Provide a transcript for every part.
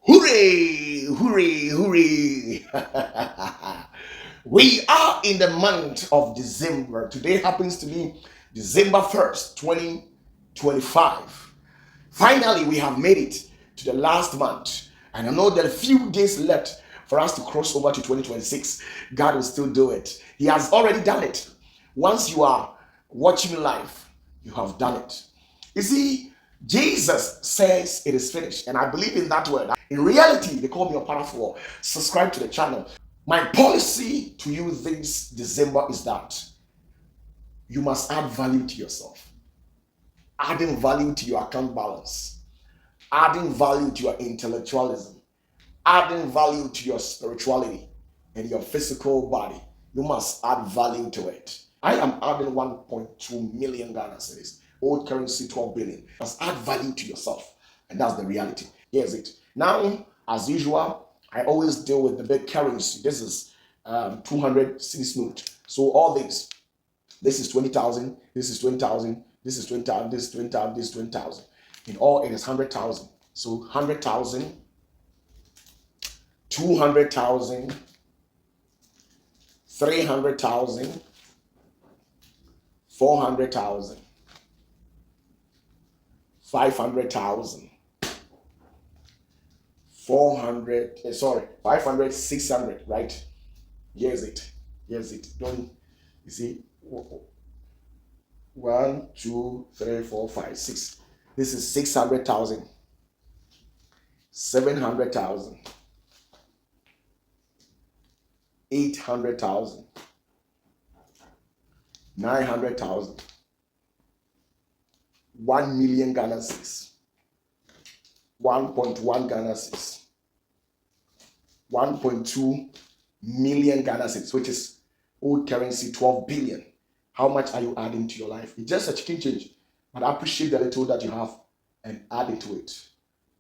Hooray! Hooray! Hooray! We are in the month of December. Today happens to be December 1st, 2025. Finally, we have made it to the last month. And I know there are a few days left for us to cross over to 2026. God will still do it. He has already done it. Once you are watching live, you have done it. You see, Jesus says it is finished, and I believe in that word. In reality, they call me Opatafuor. Subscribe to the channel. My policy to you this December is that you must add value to yourself, adding value to your account balance, adding value to your intellectualism, adding value to your spirituality and your physical body. You must add value to it. I am adding 1.2 million Ghana cedis, old currency 12 billion. Must add value to yourself, and that's the reality. Here's it. Now, as usual, I always deal with the big currency. This is 200 cedis note. So all this is 20,000. This is 20,000. This is 20,000. This is 20,000. This is 20,000. In all, it is 100,000. So 100,000, 200,000, 300,000, 400,000, 500,000, 500, 600, right? Here's it. Don't you see? 1, 2, 3, 4, 5, 6. This is 600,000, 700,000, 800,000, 900,000, 1 million Ghana cedis, 1.1 Ghana cedis, 1.2 million Ghana cedis, which is old currency 12 billion. How much are you adding to your life? It's just a chicken change, but appreciate the little that you have and add it to it.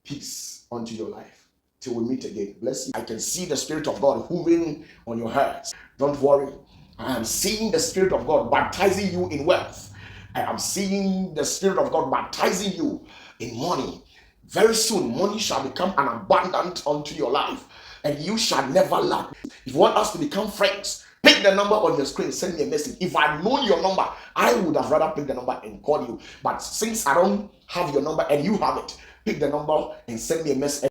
Peace unto your life. Till we meet again. Bless you. I can see the Spirit of God hovering on your hearts. Don't worry. I am seeing the Spirit of God baptizing you in wealth. I am seeing the Spirit of God baptizing you in money. Very soon, money shall become an abundant unto your life, and you shall never lack. If you want us to become friends, pick the number on your screen, send me a message. If I know your number, I would have rather pick the number and call you. But since I don't have your number and you have it, pick the number and send me a message.